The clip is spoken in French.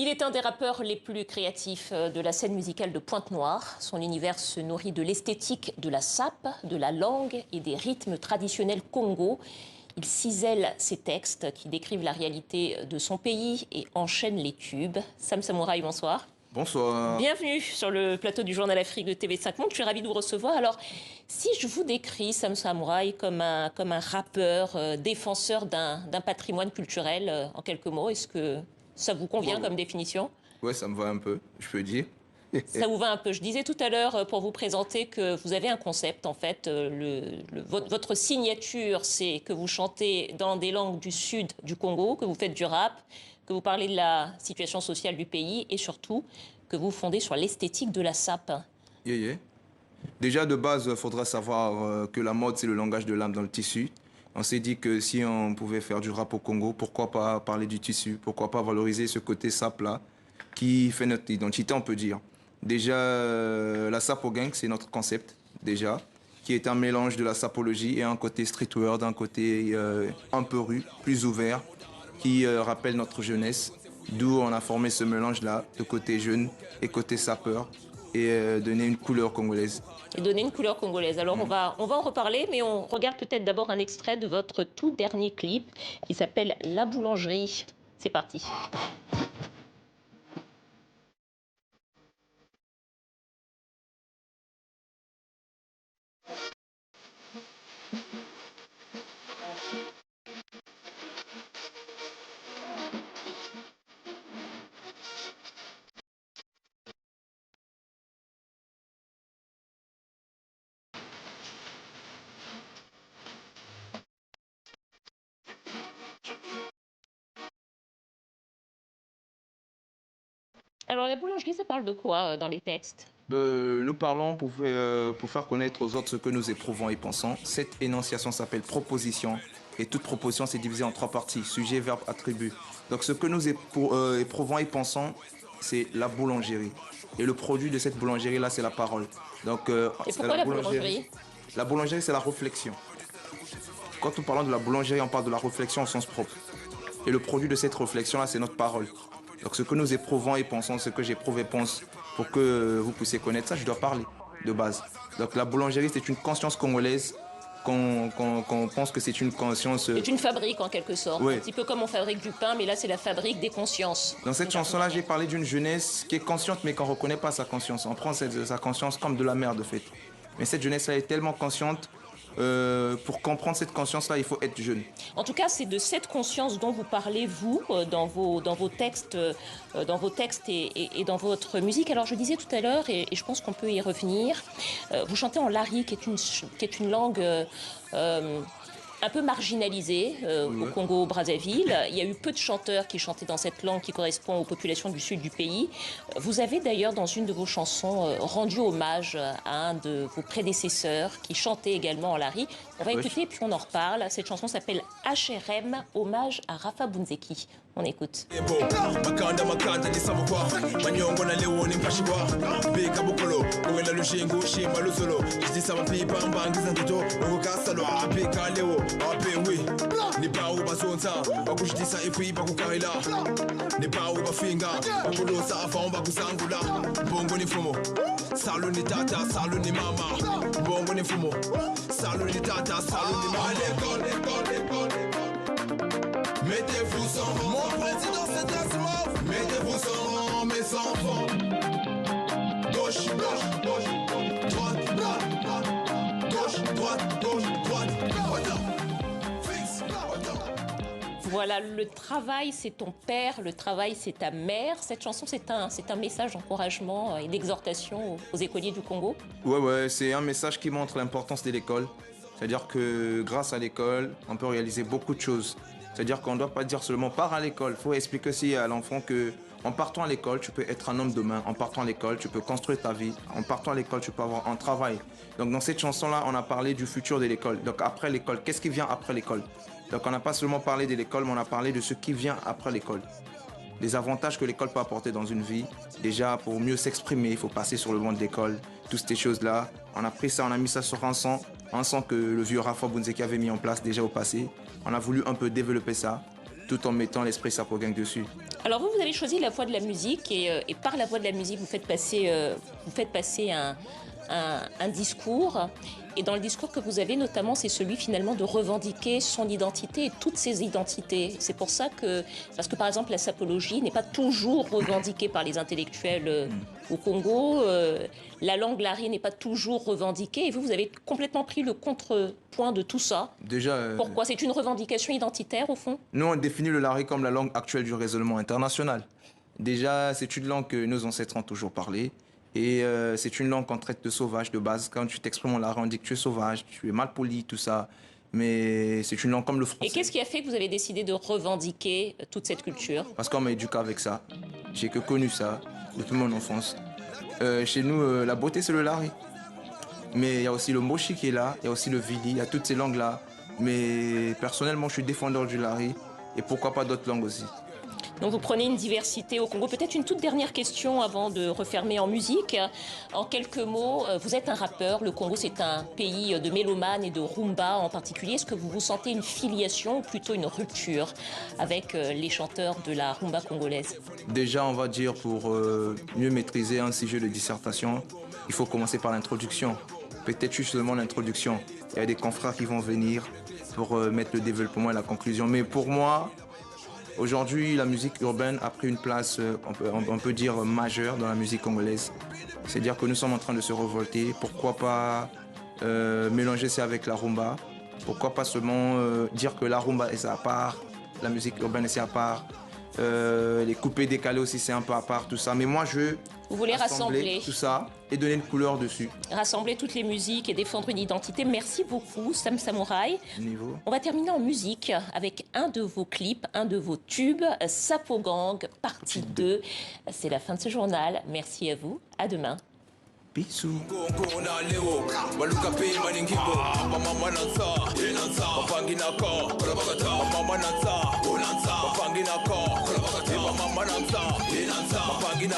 Il est un des rappeurs les plus créatifs de la scène musicale de Pointe-Noire. Son univers se nourrit de l'esthétique de la sape, de la langue et des rythmes traditionnels Congo. Il cisèle ses textes qui décrivent la réalité de son pays et enchaîne les tubes. Sam Samouraï, bonsoir. Bonsoir. Bienvenue sur le plateau du Journal Afrique de TV5 Monde. Je suis ravie de vous recevoir. Alors, si je vous décris Sam Samouraï comme un rappeur, défenseur d'un patrimoine culturel, en quelques mots, est-ce que ça vous convient comme définition? Ouais, ça me va un peu, je peux dire. Ça vous va un peu. Je disais tout à l'heure, pour vous présenter, que vous avez un concept, en fait. Votre signature, c'est que vous chantez dans des langues du sud du Congo, que vous faites du rap, que vous parlez de la situation sociale du pays et surtout que vous fondez sur l'esthétique de la sape. Déjà, de base, il faudra savoir que la mode, c'est le langage de l'âme dans le tissu. On s'est dit que si on pouvait faire du rap au Congo, pourquoi pas parler du tissu, pourquoi pas valoriser ce côté sape-là qui fait notre identité, on peut dire. Déjà, la sapo gang, c'est notre concept, déjà, qui est un mélange de la sapologie et un côté streetwear, d'un côté un peu rue, plus ouvert, qui rappelle notre jeunesse. D'où on a formé ce mélange-là, de côté jeune et côté sapeur, et donner une couleur congolaise. Et donner une couleur congolaise. Alors on va en reparler, mais on regarde peut-être d'abord un extrait de votre tout dernier clip qui s'appelle La Boulangerie. C'est parti. Alors la boulangerie, ça parle de quoi dans les textes? Nous parlons pour faire connaître aux autres ce que nous éprouvons et pensons. Cette énonciation s'appelle proposition. Et toute proposition, c'est divisé en 3 parties, sujet, verbe, attribut. Donc ce que nous éprouvons et pensons, c'est la boulangerie. Et le produit de cette boulangerie-là, c'est la parole. Donc, et pourquoi la boulangerie? La boulangerie, c'est la réflexion. Quand nous parlons de la boulangerie, on parle de la réflexion au sens propre. Et le produit de cette réflexion-là, c'est notre parole. Donc ce que nous éprouvons et pensons, ce que j'éprouve et pense, pour que vous puissiez connaître ça, je dois parler de base. Donc la boulangerie, c'est une conscience congolaise qu'on pense que c'est une conscience... C'est une fabrique en quelque sorte, Oui. Un petit peu comme on fabrique du pain, mais là c'est la fabrique des consciences. Dans cette chanson-là, j'ai parlé d'une jeunesse qui est consciente mais qu'on ne reconnaît pas sa conscience. On prend sa conscience comme de la merde, de fait. Mais cette jeunesse-là est tellement consciente. Pour comprendre cette conscience-là, il faut être jeune. En tout cas, c'est de cette conscience dont vous parlez, vous, dans vos textes, et dans votre musique. Alors, je disais tout à l'heure, et je pense qu'on peut y revenir, vous chantez en lari, qui est une langue un peu marginalisée au Congo-Brazzaville. Il y a eu peu de chanteurs qui chantaient dans cette langue qui correspond aux populations du sud du pays. Vous avez d'ailleurs, dans une de vos chansons, rendu hommage à un de vos prédécesseurs qui chantait également en lari. On va écouter, puis on en reparle. Cette chanson s'appelle HRM, hommage à Rafa Bunzeki. On écoute. Mettez-vous sans rang, mon président c'est Asmaf. Mettez-vous sans rang, mes enfants. Gauche, gauche, gauche, droite, droite, droite. Gauche, droite, gauche, droite. Fixe, Voilà, le travail c'est ton père, le travail c'est ta mère. Cette chanson c'est un message d'encouragement et d'exhortation aux écoliers du Congo. Ouais, c'est un message qui montre l'importance de l'école. C'est-à-dire que grâce à l'école, on peut réaliser beaucoup de choses. C'est-à-dire qu'on ne doit pas dire seulement pars à l'école. Il faut expliquer aussi à l'enfant que en partant à l'école, tu peux être un homme demain. En partant à l'école, tu peux construire ta vie. En partant à l'école, tu peux avoir un travail. Donc dans cette chanson-là, on a parlé du futur de l'école. Donc après l'école, qu'est-ce qui vient après l'école? Donc on n'a pas seulement parlé de l'école, mais on a parlé de ce qui vient après l'école. Les avantages que l'école peut apporter dans une vie. Déjà, pour mieux s'exprimer, il faut passer sur le banc de l'école. Toutes ces choses-là, on a pris ça, on a mis ça sur un son que le vieux Rafa Bunzeki avait mis en place déjà au passé. On a voulu un peu développer ça. tout en mettant l'esprit Sapogang dessus. Alors vous avez choisi la voie de la musique et par la voie de la musique, vous faites passer un discours. Et dans le discours que vous avez notamment, c'est celui finalement de revendiquer son identité et toutes ses identités. C'est pour ça parce que par exemple la sapologie n'est pas toujours revendiquée par les intellectuels au Congo. La langue lari n'est pas toujours revendiquée. Et vous avez complètement pris le contrepoint de tout ça. Déjà, pourquoi? C'est une revendication identitaire au fond? Nous, on définit le lari comme la langue actuelle du raisonnement international. Déjà, c'est une langue que nos ancêtres ont toujours parlé. Et c'est une langue qu'on traite de sauvage de base. Quand tu t'exprimes en lari, on dit que tu es sauvage, tu es mal poli, tout ça. Mais c'est une langue comme le français. Et qu'est-ce qui a fait que vous avez décidé de revendiquer toute cette culture? Parce qu'on m'a éduqué avec ça. J'ai que connu ça depuis mon enfance. Chez nous, la beauté, c'est le lari. Mais il y a aussi le mochi qui est là, il y a aussi le vili, il y a toutes ces langues-là. Mais personnellement, je suis défendeur du lari. Et pourquoi pas d'autres langues aussi. Donc vous prenez une diversité au Congo. Peut-être une toute dernière question avant de refermer en musique. En quelques mots, vous êtes un rappeur. Le Congo, c'est un pays de mélomanes et de rumba en particulier. Est-ce que vous sentez une filiation ou plutôt une rupture avec les chanteurs de la rumba congolaise? Déjà, on va dire pour mieux maîtriser un sujet de dissertation, il faut commencer par l'introduction. Peut-être justement l'introduction. Il y a des confrères qui vont venir pour mettre le développement et la conclusion. Mais pour moi, aujourd'hui, la musique urbaine a pris une place, on peut dire, majeure dans la musique congolaise. C'est-à-dire que nous sommes en train de se révolter. Pourquoi pas mélanger ça avec la rumba? Pourquoi pas seulement dire que la rumba est à part, la musique urbaine est à part, les coupés décalés aussi c'est un peu à part, tout ça. Mais moi, vous voulez rassembler tout ça et donner une couleur dessus. Rassembler toutes les musiques et défendre une identité. Merci beaucoup, Sam Samouraï. Niveau. On va terminer en musique avec un de vos clips, un de vos tubes, Sapogang, partie 2. C'est la fin de ce journal. Merci à vous. À demain. Bisous. Mapangina